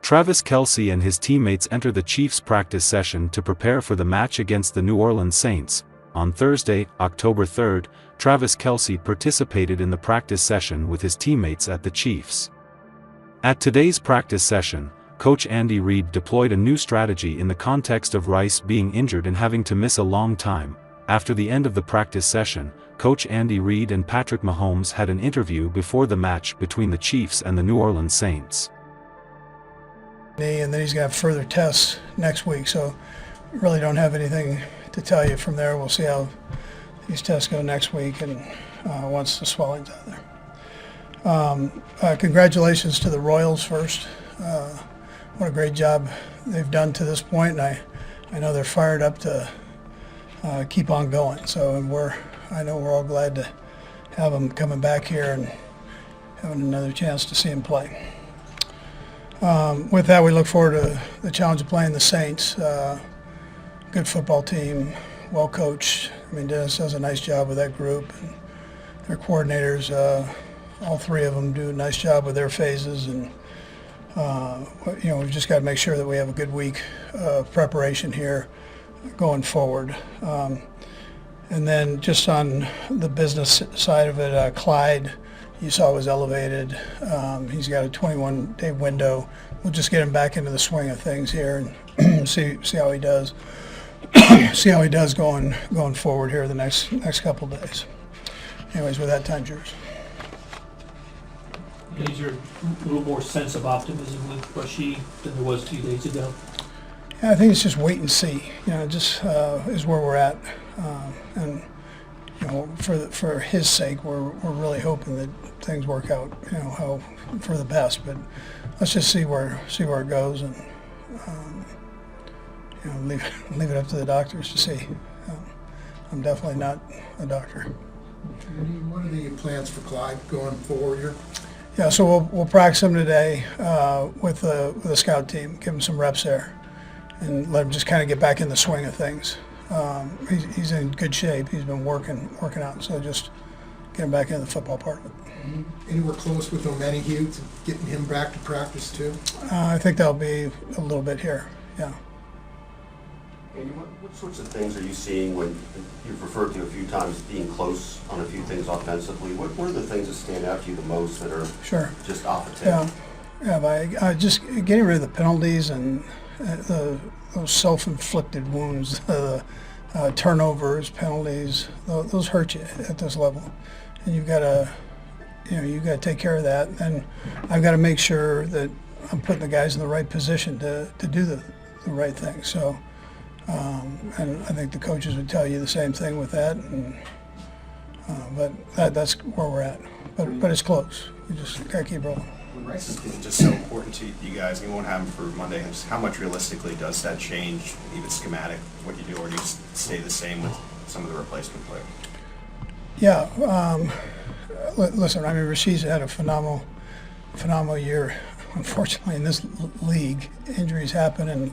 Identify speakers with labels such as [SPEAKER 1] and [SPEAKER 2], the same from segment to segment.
[SPEAKER 1] Travis Kelce and his teammates enter the Chiefs' practice session to prepare for the match against the New Orleans Saints. On Thursday, October 3rd, Travis Kelce participated in the practice session with his teammates at the Chiefs. At today's practice session, Coach Andy Reid deployed a new strategy in the context of Rice being injured and having to miss a long time. After the end of the practice session, Coach Andy Reid and Patrick Mahomes had an interview before the match between the Chiefs and the New Orleans Saints.
[SPEAKER 2] And then he's going to have further tests next week, so really don't have anything to tell you from there. We'll see how these tests go next week and once the swelling's out there. Congratulations to the Royals first. What a great job they've done to this point, and I know they're fired up to keep on going. So I know we're all glad to have them coming back here and having another chance to see them play. With that, we look forward to the challenge of playing the Saints. Good football team, well coached. I mean, Dennis does a nice job with that group, and their coordinators, all three of them do a nice job with their phases. And we've just got to make sure that we have a good week of preparation here going forward. And then just on the business side of it, Clyde, you saw, was elevated. He's got a 21-day window. We'll just get him back into the swing of things here and see how he does. See how he does going forward here the next couple of days. Anyways, with that, time's yours.
[SPEAKER 3] Is there a little more sense of optimism with Rashee than there was 2 days ago?
[SPEAKER 2] Yeah, I think it's just wait and see. Just is where we're at, and for his sake, we're really hoping that things work out, how for the best. But let's just see where it goes, and leave it up to the doctors to see. I'm definitely not a doctor.
[SPEAKER 4] What are the plans for Clyde going forward here?
[SPEAKER 2] Yeah, so we'll practice him today with the scout team, give him some reps there, and let him just kind of get back in the swing of things. He's in good shape. He's been working out, so just get him back into the football part of it.
[SPEAKER 4] Anywhere close with O'Menihue to getting him back to practice too?
[SPEAKER 2] I think that'll be a little bit here, yeah.
[SPEAKER 5] Andy, what sorts of things are you seeing when you've referred to a few times being close on a few things offensively? What are the things that stand out to you the most that are just off the table?
[SPEAKER 2] Yeah, just getting rid of the penalties and those self-inflicted wounds, turnovers, penalties, those hurt you at this level, and you've got to take care of that. And I've got to make sure that I'm putting the guys in the right position to do the right thing. So. And I think the coaches would tell you the same thing with that, but that's where we're at. But it's close. We just got to keep rolling.
[SPEAKER 6] When Rice is just so important to you guys, and you won't have him for Monday, just how much realistically does that change, even schematic, what you do, or do you stay the same with some of the replacement players?
[SPEAKER 2] Yeah. Listen, I mean, Rashee's had a phenomenal year. Unfortunately, in this league, injuries happen and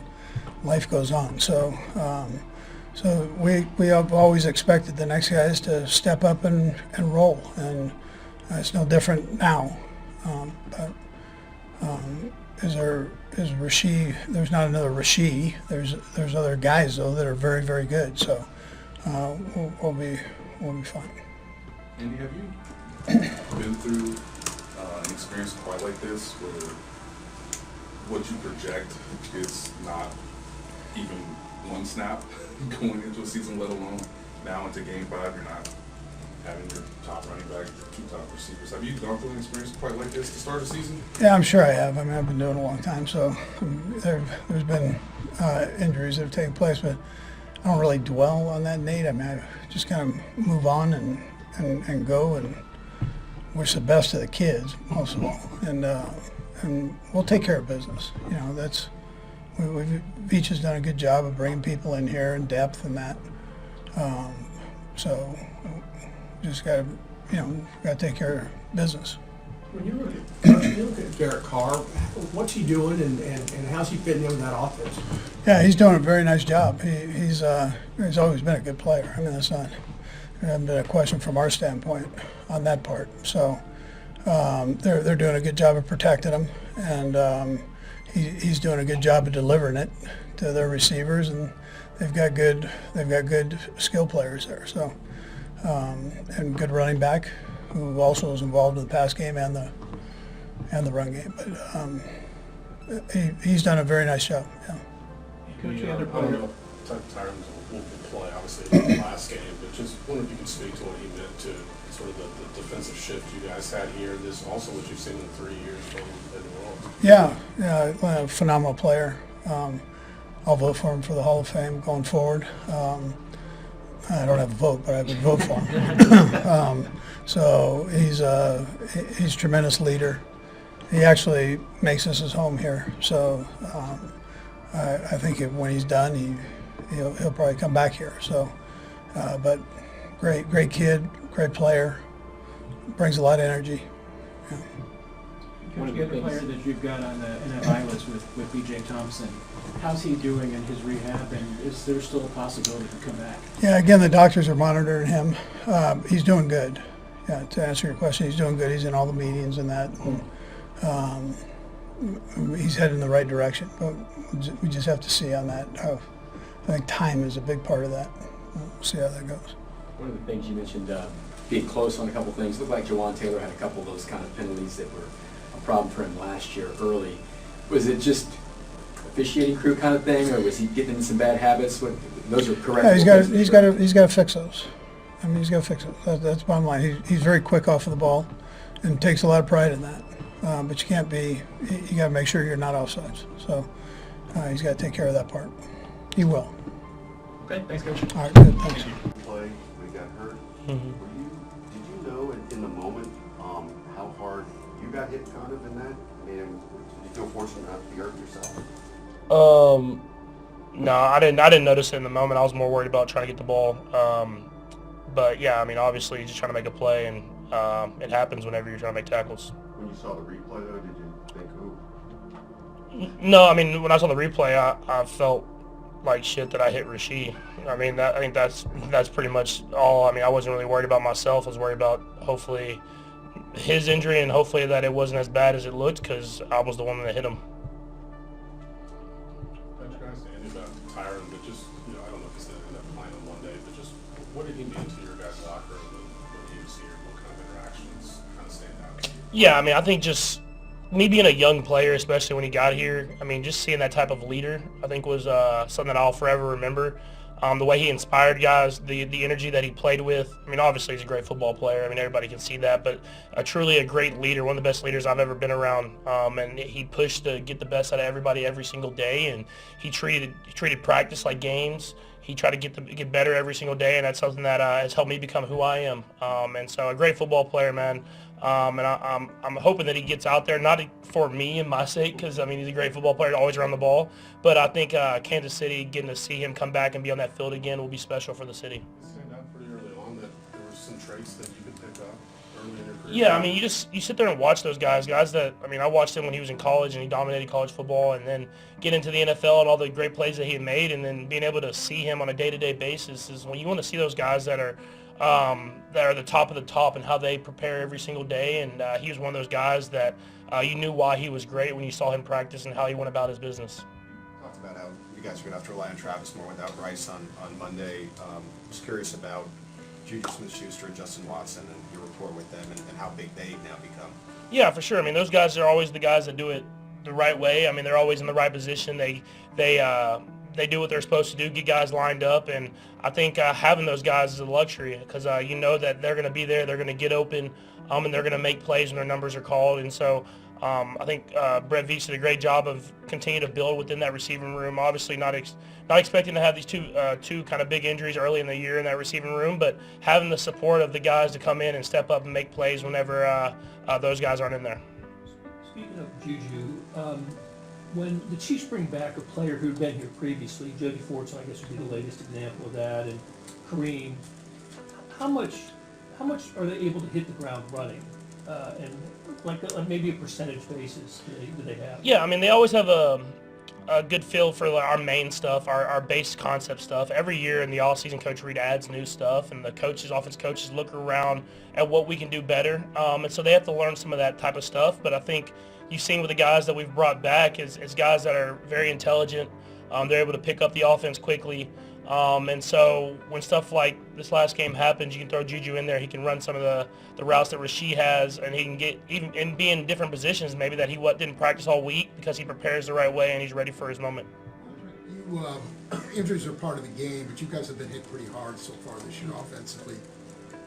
[SPEAKER 2] life goes on. So we have always expected the next guys to step up and roll, and it's no different now. Is Rashee? There's not another Rashee. There's other guys though that are very, very good. So we'll be fine.
[SPEAKER 7] Andy, have you been through an experience quite like this, where what you project is not even one snap going into a season, let alone now into Game 5, you're not having your top running back, two top receivers. Have you gone through an experience quite like this to start a season?
[SPEAKER 2] Yeah, I'm sure I have. I mean, I've been doing it a long time, so there's been injuries that have taken place, but I don't really dwell on that, Nate. I mean, I just kind of move on and go and wish the best to the kids, most of all, and we'll take care of business. That's. Beach has done a good job of bringing people in here in depth and that. So just got to take care of business.
[SPEAKER 8] When you look at Derek Carr, what's he doing and how's he fitting into that offense?
[SPEAKER 2] Yeah, he's doing a very nice job. He's always been a good player. I mean, there hasn't been a question from our standpoint on that part. So they're doing a good job of protecting him, and he's doing a good job of delivering it to their receivers, and they've got good skill players there. So and good running back who also is involved in the pass game and the run game. But he's done a very nice job. Yeah.
[SPEAKER 3] Coach, the
[SPEAKER 7] I
[SPEAKER 3] other
[SPEAKER 7] don't
[SPEAKER 3] player.
[SPEAKER 7] know if Tyron's will play, obviously, in the last game, but just wonder if you can speak to what he meant to sort of the defensive shift you guys had here. This also what you've seen in 3 years from New Orleans.
[SPEAKER 2] Yeah, phenomenal player. I'll vote for him for the Hall of Fame going forward. I don't have a vote, but I would vote for him. So he's a tremendous leader. He actually makes this his home here. So I think when he's done, he'll probably come back here. So, but great kid, great player, brings a lot of energy. Yeah.
[SPEAKER 9] Coach, the other player that you've got on the NFI list with B.J. Thompson, how's he doing in his rehab, and is there still a possibility to come back?
[SPEAKER 2] Yeah, again, the doctors are monitoring him. He's doing good. Yeah, to answer your question, he's doing good. He's in all the meetings and that. And, he's heading in the right direction, but we just have to see on that. I think time is a big part of that. We'll see how that goes.
[SPEAKER 10] One of the things you mentioned, being close on a couple things. It looked like Jawan Taylor had a couple of those kind of penalties that were a problem for him last year early. Was it just officiating crew kind of thing, or was he getting into some bad habits? Those are correct.
[SPEAKER 2] Yeah, he's got to fix those. I mean, he's got to fix it. That's bottom line. He's very quick off of the ball, and takes a lot of pride in that. But you can't be. You got to make sure you're not offsides. So he's got to take care of that part. He will.
[SPEAKER 9] Okay, thanks, Coach.
[SPEAKER 2] All right, good. Thanks.
[SPEAKER 5] Play, we got hurt. Did you know in the moment how hard you got hit kind of in that? I mean, did you feel fortunate not to be hurt yourself?
[SPEAKER 11] No, I didn't notice it in the moment. I was more worried about trying to get the ball. But yeah, I mean, obviously, just trying to make a play, and it happens whenever you're trying to make tackles.
[SPEAKER 5] When you saw the replay, though, did you think, ooh?
[SPEAKER 11] No, I mean, when I saw the replay, I felt like shit that I hit Rashee. I mean, I think that's pretty much all. I mean, I wasn't really worried about myself. I was worried about hopefully his injury, and hopefully that it wasn't as bad as it looked, because I was the one that hit him.
[SPEAKER 7] About Tyron, but just, I don't know if he's going to end up playing on Monday, but just what did he mean to your guys' locker room when he was here? What kind of interactions kind of stand out?
[SPEAKER 11] Yeah, I mean, I think just me being a young player, especially when he got here, I mean, just seeing that type of leader, I think was something that I'll forever remember. The way he inspired guys, the energy that he played with. I mean, obviously he's a great football player. I mean, everybody can see that, but truly a great leader, one of the best leaders I've ever been around. And he pushed to get the best out of everybody every single day, and he treated practice like games. He tried to get better every single day, and that's something that has helped me become who I am. And so a great football player, man. And I'm hoping that he gets out there, not for me and my sake, because, I mean, he's a great football player, always around the ball. But I think Kansas City, getting to see him come back and be on that field again will be special for the city.
[SPEAKER 7] It stand out pretty early on that there were some traits that you could pick up early in your career?
[SPEAKER 11] Yeah, I mean, you sit there and watch those guys that, I mean, I watched him when he was in college and he dominated college football, and then get into the NFL and all the great plays that he had made, and then being able to see him on a day-to-day basis is when you want to see those guys that are the top of the top and how they prepare every single day. And he was one of those guys that you knew why he was great when you saw him practice and how he went about his business.
[SPEAKER 6] Talked about how you guys are going to have to rely on Travis more without Rice on Monday. Just curious about Juju Smith-Schuster and Justin Watson and your rapport with them and how big they've now become.
[SPEAKER 11] Yeah, for sure. I mean, those guys are always the guys that do it the right way. I mean, they're always in the right position. They do what they're supposed to do, get guys lined up, and I think having those guys is a luxury, because you know that they're going to be there, they're going to get open, and they're going to make plays when their numbers are called. And so I think Brett Veach did a great job of continuing to build within that receiving room. Obviously not expecting to have these two kind of big injuries early in the year in that receiving room, but having the support of the guys to come in and step up and make plays whenever those guys aren't in there.
[SPEAKER 3] Speaking of Juju, when the Chiefs bring back a player who'd been here previously, Jody Fortson, I guess, would be the latest example of that, and Kareem, how much are they able to hit the ground running? And like maybe a percentage basis do they have?
[SPEAKER 11] Yeah, I mean, they always have a good feel for our main stuff, our base concept stuff. Every year in the offseason, Coach Reid adds new stuff, and the offense coaches look around at what we can do better. And so they have to learn some of that type of stuff. But I think you've seen with the guys that we've brought back is guys that are very intelligent. They're able to pick up the offense quickly. And so when stuff like this last game happens, you can throw Juju in there. He can run some of the routes that Rashee has, and he can get even and be in different positions maybe that he didn't practice all week because he prepares the right way and he's ready for his moment.
[SPEAKER 4] Injuries are part of the game, but you guys have been hit pretty hard so far this year offensively.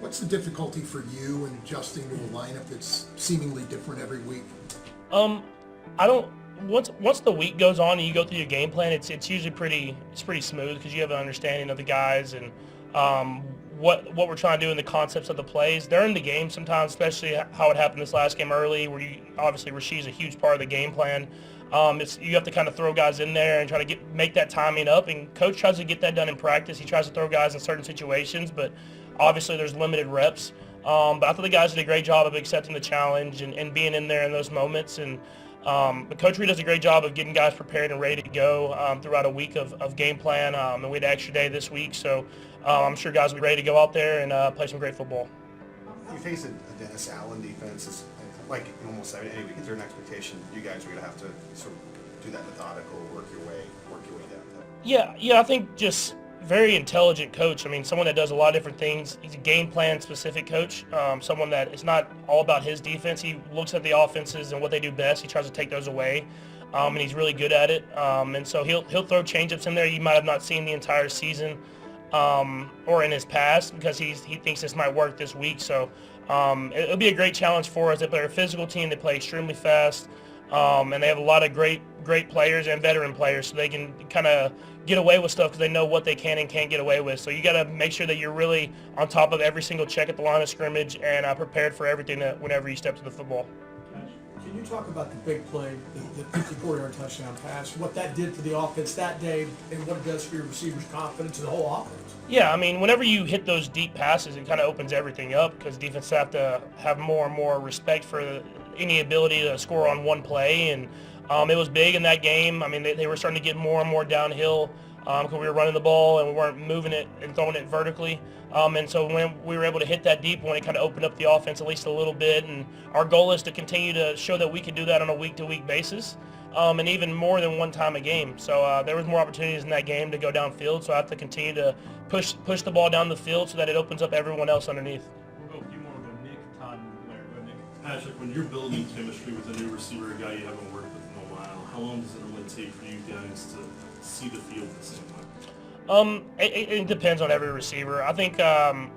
[SPEAKER 4] What's the difficulty for you in adjusting to a lineup that's seemingly different every week?
[SPEAKER 11] I don't. Once the week goes on and you go through your game plan, it's usually pretty smooth because you have an understanding of the guys and what we're trying to do in the concepts of the plays. During the game sometimes, especially how it happened this last game early, where obviously Rashee's a huge part of the game plan. You have to kind of throw guys in there and try to make that timing up, and Coach tries to get that done in practice. He tries to throw guys in certain situations, but obviously there's limited reps. But I thought the guys did a great job of accepting the challenge and being in there in those moments. And but Coach Reid does a great job of getting guys prepared and ready to go throughout a week of game plan. And we had an extra day this week, so I'm sure guys will be ready to go out there and play some great football.
[SPEAKER 6] You face a Dennis Allen defense, like in almost any week. Is there an expectation you guys are going to have to sort of do that methodical, work your way down?
[SPEAKER 11] Yeah, I think just very intelligent coach. I mean, someone that does a lot of different things. He's a game plan specific coach. Someone that it's not all about his defense. He looks at the offenses and what they do best. He tries to take those away, and he's really good at it. And so he'll throw changeups in there you might have not seen the entire season or in his past because he thinks this might work this week. So it'll be a great challenge for us. They're a physical team. They play extremely fast, and they have a lot of great players and veteran players, so they can kind of get away with stuff because they know what they can and can't get away with. So you got to make sure that you're really on top of every single check at the line of scrimmage and prepared for everything whenever you step to the football.
[SPEAKER 8] Can you talk about the big play, the 54-yard touchdown pass, what that did for the offense that day, and what it does for your receivers' confidence and the whole offense?
[SPEAKER 11] Yeah, I mean, whenever you hit those deep passes, it kind of opens everything up because defenses have to have more and more respect for any ability to score on one play. And it was big in that game. I mean, they were starting to get more and more downhill because we were running the ball and we weren't moving it and throwing it vertically. And so when we were able to hit that deep one, it kind of opened up the offense at least a little bit. And our goal is to continue to show that we can do that on a week-to-week basis, and even more than one time a game. So there was more opportunities in that game to go downfield. So I have to continue to push the ball down the field so that it opens up everyone else underneath.
[SPEAKER 12] We'll go a few more of a Nick, Todd, and Blair. But Nick, Patrick, when you're building chemistry with a new receiver, a guy you haven't worked with in a while, how long does it really take for you guys to see the field the same way?
[SPEAKER 11] It depends on every receiver. I think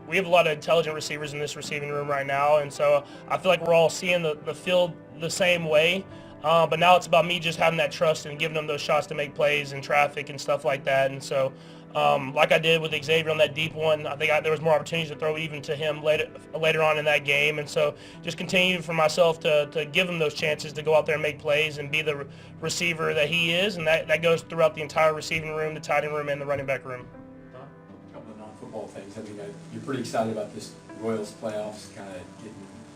[SPEAKER 11] we have a lot of intelligent receivers in this receiving room right now, and so I feel like we're all seeing the field the same way. But now it's about me just having that trust and giving them those shots to make plays in traffic and stuff like that. And so, like I did with Xavier on that deep one, I think there was more opportunities to throw even to him later on in that game. And so just continue for myself to give him those chances to go out there and make plays and be the receiver that he is. And that goes throughout the entire receiving room, the tight end room, and the running back room.
[SPEAKER 10] A couple of non-football things. I think you're pretty excited about this Royals playoffs, kind of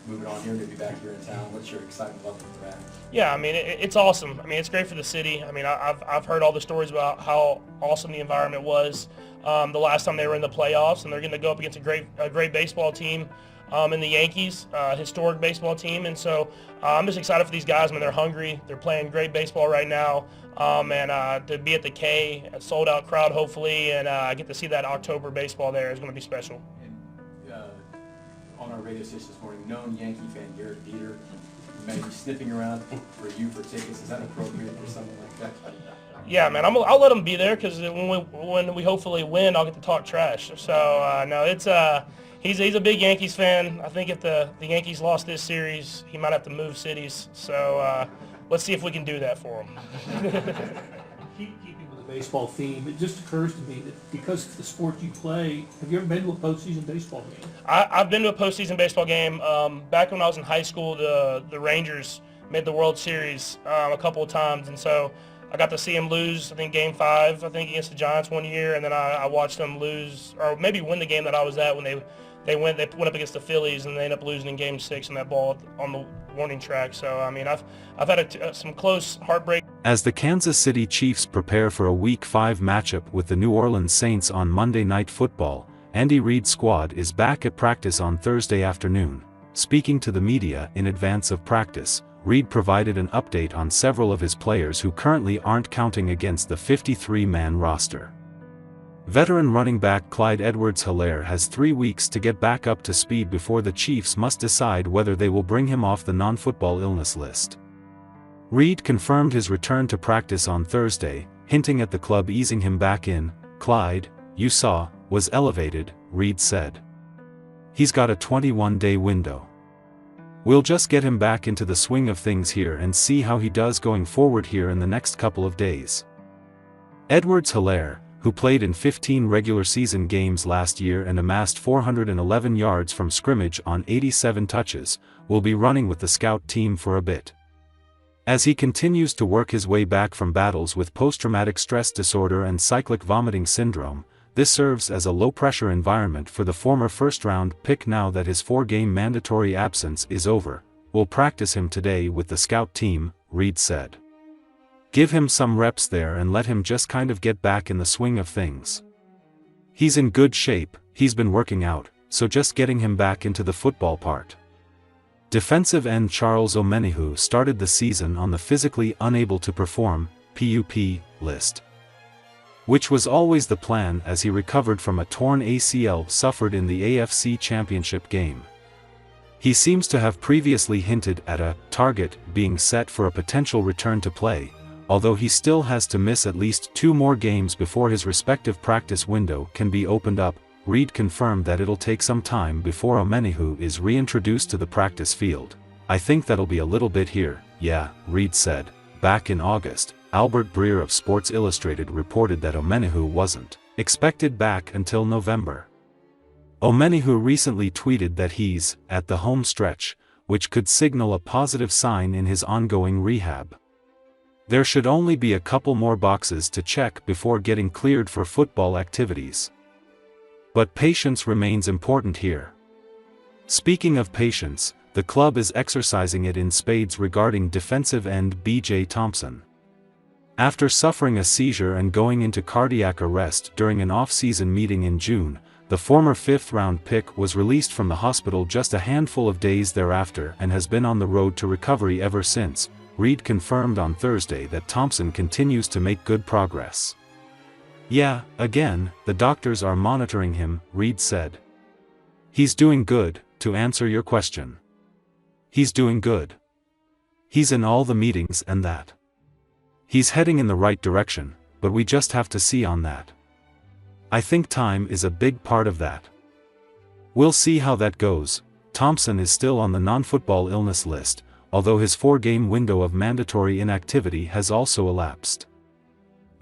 [SPEAKER 10] moving on here to be back here in town. What's your excitement level for that?
[SPEAKER 11] Yeah, I mean, it's awesome. I mean, it's great for the city. I mean, I've heard all the stories about how awesome the environment was the last time they were in the playoffs, and they're going to go up against a great baseball team in the Yankees, historic baseball team. And so I'm just excited for these guys. I mean, they're hungry. They're playing great baseball right now. And to be at the K, a sold-out crowd hopefully, and I get to see that October baseball there is going to be special.
[SPEAKER 10] On our radio station this morning, known Yankee fan Garrett Dieter may be sniffing around for tickets. Is that appropriate for something like that?
[SPEAKER 11] Yeah, man, I'll let him be there because when we hopefully win, I'll get to talk trash. So no, it's he's a big Yankees fan. I think if the Yankees lost this series, he might have to move cities. So let's see if we can do that for him.
[SPEAKER 3] Keeping with the baseball theme, it just occurs to me that because of the sport you play, have you ever been to a postseason baseball game?
[SPEAKER 11] I've been to a postseason baseball game. Back when I was in high school, the Rangers made the World Series a couple of times, and so I got to see them lose, I think, Game 5, against the Giants one year, and then I watched them lose, or maybe win the game that I was at when they went up against the Phillies and they ended up losing in Game 6 on that ball on the warning track. So I mean, I've had some close heartbreak.
[SPEAKER 1] As the Kansas City Chiefs prepare for a Week 5 matchup with the New Orleans Saints on Monday Night Football, Andy Reid's squad is back at practice on Thursday afternoon. Speaking to the media in advance of practice, Reid provided an update on several of his players who currently aren't counting against the 53-man roster. Veteran running back Clyde Edwards-Helaire has 3 weeks to get back up to speed before the Chiefs must decide whether they will bring him off the non-football illness list. Reid confirmed his return to practice on Thursday, hinting at the club easing him back in. "Clyde, you saw, was elevated," Reid said. "He's got a 21-day window. We'll just get him back into the swing of things here and see how he does going forward here in the next couple of days." Edwards-Helaire, who played in 15 regular season games last year and amassed 411 yards from scrimmage on 87 touches, will be running with the scout team for a bit. As he continues to work his way back from battles with post-traumatic stress disorder and cyclic vomiting syndrome, this serves as a low-pressure environment for the former first-round pick. Now that his 4-game mandatory absence is over, we'll practice him today with the scout team, Reid said. "Give him some reps there and let him just kind of get back in the swing of things. He's in good shape, he's been working out, so just getting him back into the football part." Defensive end Charles Omenihu started the season on the physically unable to perform (PUP) list, which was always the plan as he recovered from a torn ACL suffered in the AFC Championship game. He seems to have previously hinted at a target being set for a potential return to play, although he still has to miss at least 2 more games before his respective practice window can be opened up. Reid confirmed that it'll take some time before Omenihu is reintroduced to the practice field. "I think that'll be a little bit here, yeah," Reid said. Back in August, Albert Breer of Sports Illustrated reported that Omenihu wasn't expected back until November. Omenihu recently tweeted that he's at the home stretch, which could signal a positive sign in his ongoing rehab. There should only be a couple more boxes to check before getting cleared for football activities. But patience remains important here. Speaking of patience, the club is exercising it in spades regarding defensive end B.J. Thompson. After suffering a seizure and going into cardiac arrest during an off-season meeting in June, the former 5th-round pick was released from the hospital just a handful of days thereafter and has been on the road to recovery ever since. Reid confirmed on Thursday that Thompson continues to make good progress. "Yeah, again, the doctors are monitoring him," Reid said. "He's doing good, to answer your question. He's doing good. He's in all the meetings and that. He's heading in the right direction, but we just have to see on that. I think time is a big part of that. We'll see how that goes." Thompson is still on the non-football illness list, although his 4-game window of mandatory inactivity has also elapsed.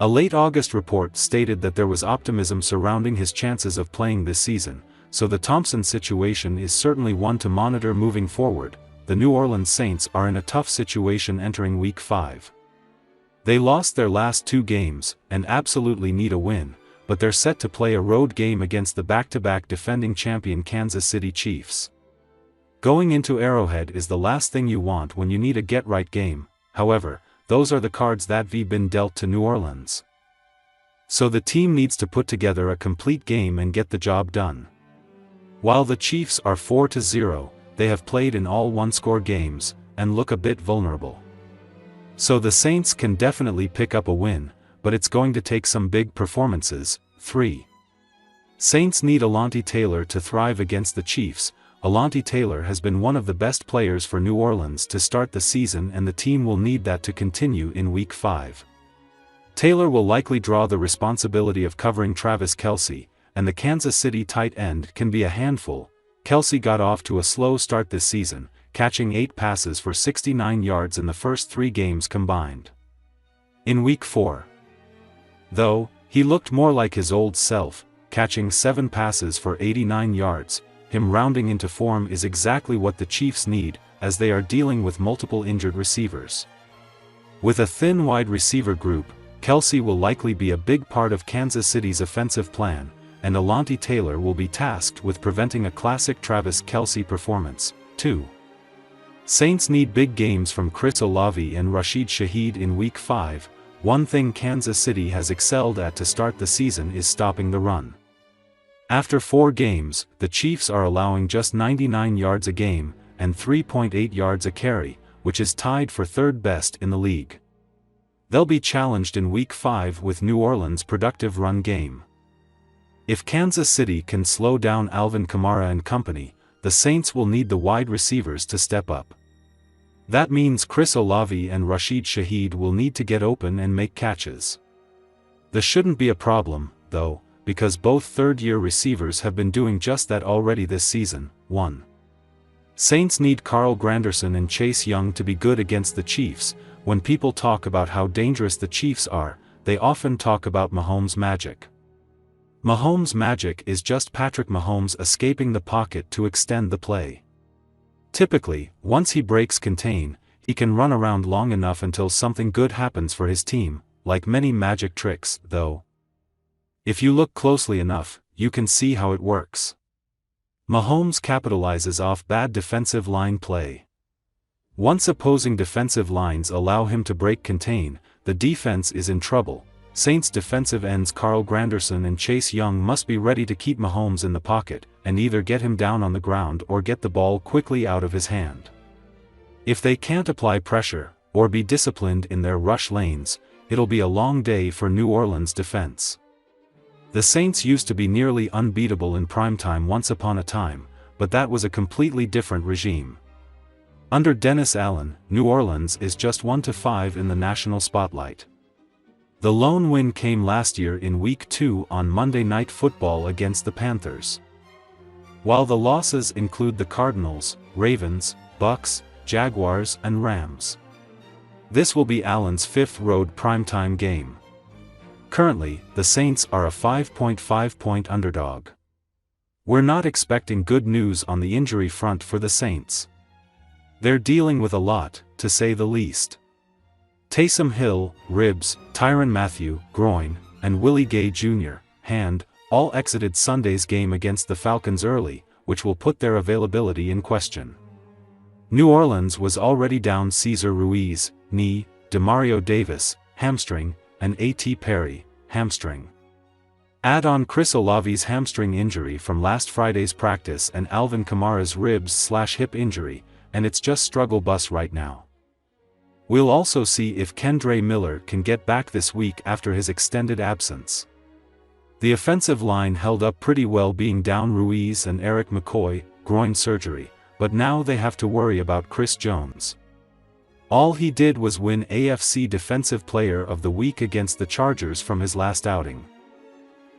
[SPEAKER 1] A late August report stated that there was optimism surrounding his chances of playing this season, so the Thompson situation is certainly one to monitor moving forward. The New Orleans Saints are in a tough situation entering Week 5. They lost their last 2 games, and absolutely need a win, but they're set to play a road game against the back-to-back defending champion Kansas City Chiefs. Going into Arrowhead is the last thing you want when you need a get-right game. However, those are the cards that have been dealt to New Orleans. So the team needs to put together a complete game and get the job done. While the Chiefs are 4-0, they have played in all 1-score games, and look a bit vulnerable. So the Saints can definitely pick up a win, but it's going to take some big performances. 3. Saints need Alontae Taylor to thrive against the Chiefs. Alontae Taylor has been one of the best players for New Orleans to start the season, and the team will need that to continue in Week 5. Taylor will likely draw the responsibility of covering Travis Kelce, and the Kansas City tight end can be a handful. Kelce got off to a slow start this season, catching 8 passes for 69 yards in the first 3 games combined. In Week 4, though, he looked more like his old self, catching 7 passes for 89 yards. Him rounding into form is exactly what the Chiefs need, as they are dealing with multiple injured receivers. With a thin wide receiver group, Kelce will likely be a big part of Kansas City's offensive plan, and Alontae Taylor will be tasked with preventing a classic Travis Kelce performance. 2. Saints need big games from Chris Olave and Rashid Shaheed in Week 5. One thing Kansas City has excelled at to start the season is stopping the run. After 4 games, the Chiefs are allowing just 99 yards a game, and 3.8 yards a carry, which is tied for 3rd best in the league. They'll be challenged in Week 5 with New Orleans' productive run game. If Kansas City can slow down Alvin Kamara and company, the Saints will need the wide receivers to step up. That means Chris Olave and Rashid Shaheed will need to get open and make catches. This shouldn't be a problem, though, because both third-year receivers have been doing just that already this season. 1. Saints need Carl Granderson and Chase Young to be good against the Chiefs. When people talk about how dangerous the Chiefs are, they often talk about Mahomes' magic. Mahomes' magic is just Patrick Mahomes escaping the pocket to extend the play. Typically, once he breaks contain, he can run around long enough until something good happens for his team, like many magic tricks, though. If you look closely enough, you can see how it works. Mahomes capitalizes off bad defensive line play. Once opposing defensive lines allow him to break contain, the defense is in trouble. Saints defensive ends Carl Granderson and Chase Young must be ready to keep Mahomes in the pocket, and either get him down on the ground or get the ball quickly out of his hand. If they can't apply pressure, or be disciplined in their rush lanes, it'll be a long day for New Orleans' defense. The Saints used to be nearly unbeatable in primetime once upon a time, but that was a completely different regime. Under Dennis Allen, New Orleans is just 1-5 in the national spotlight. The lone win came last year in Week 2 on Monday Night Football against the Panthers. While the losses include the Cardinals, Ravens, Bucks, Jaguars and Rams. This will be Allen's 5th road primetime game. Currently, the Saints are a 5.5-point underdog. We're not expecting good news on the injury front for the Saints. They're dealing with a lot, to say the least. Taysom Hill, ribs, Tyrann Mathieu, groin, and Willie Gay Jr., hand, all exited Sunday's game against the Falcons early, which will put their availability in question. New Orleans was already down Cesar Ruiz, knee, Demario Davis, hamstring, and A.T. Perry, hamstring. Add on Chris Olave's hamstring injury from last Friday's practice and Alvin Kamara's ribs/hip injury, and it's just struggle bus right now. We'll also see if Kendre Miller can get back this week after his extended absence. The offensive line held up pretty well being down Ruiz and Eric McCoy, groin surgery, but now they have to worry about Chris Jones. All he did was win AFC Defensive Player of the Week against the Chargers from his last outing.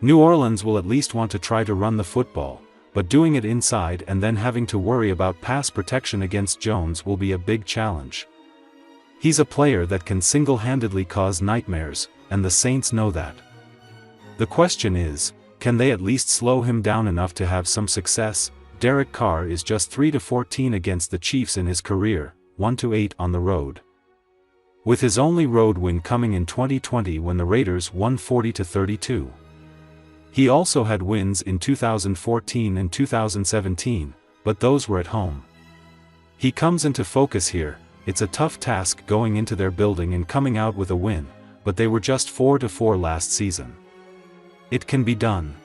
[SPEAKER 1] New Orleans will at least want to try to run the football, but doing it inside and then having to worry about pass protection against Jones will be a big challenge. He's a player that can single-handedly cause nightmares, and the Saints know that. The question is, can they at least slow him down enough to have some success? Derek Carr is just 3-14 against the Chiefs in his career, 1-8 on the road. With his only road win coming in 2020 when the Raiders won 40-32. He also had wins in 2014 and 2017, but those were at home. He comes into focus here. It's a tough task going into their building and coming out with a win, but they were just 4-4 last season. It can be done.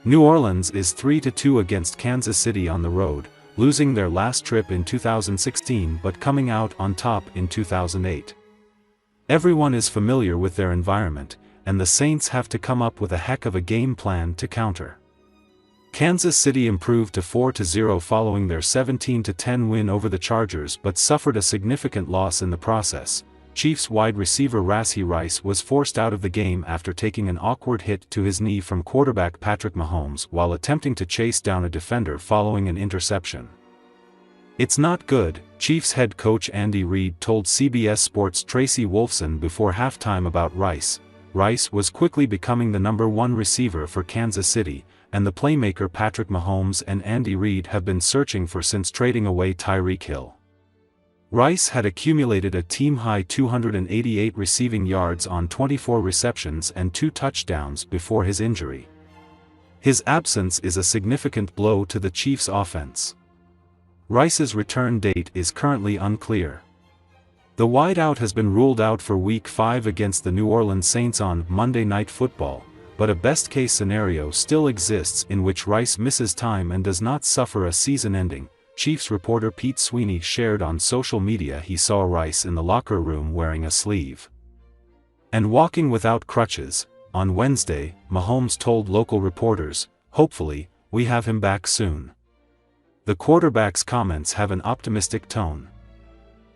[SPEAKER 1] New Orleans is 3-2 against Kansas City on the road, losing their last trip in 2016 but coming out on top in 2008. Everyone is familiar with their environment, and the Saints have to come up with a heck of a game plan to counter. Kansas City improved to 4-0 following their 17-10 win over the Chargers but suffered a significant loss in the process. Chiefs wide receiver Rashee Rice was forced out of the game after taking an awkward hit to his knee from quarterback Patrick Mahomes while attempting to chase down a defender following an interception. "It's not good," Chiefs head coach Andy Reid told CBS Sports' Tracy Wolfson before halftime about Rice. Rice was quickly becoming the number 1 receiver for Kansas City, and the playmaker Patrick Mahomes and Andy Reid have been searching for since trading away Tyreek Hill. Rice had accumulated a team-high 288 receiving yards on 24 receptions and 2 touchdowns before his injury. His absence is a significant blow to the Chiefs' offense. Rice's return date is currently unclear. The wideout has been ruled out for Week 5 against the New Orleans Saints on Monday Night Football, but a best-case scenario still exists in which Rice misses time and does not suffer a season-ending. Chiefs reporter Pete Sweeney shared on social media he saw Rice in the locker room wearing a sleeve and walking without crutches. On Wednesday, Mahomes told local reporters, "Hopefully, we have him back soon." The quarterback's comments have an optimistic tone.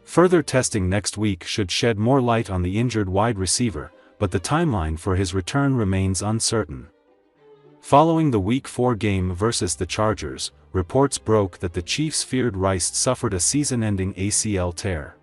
[SPEAKER 1] Further testing next week should shed more light on the injured wide receiver, but the timeline for his return remains uncertain. Following the Week 4 game versus the Chargers, reports broke that the Chiefs feared Rice suffered a season-ending ACL tear.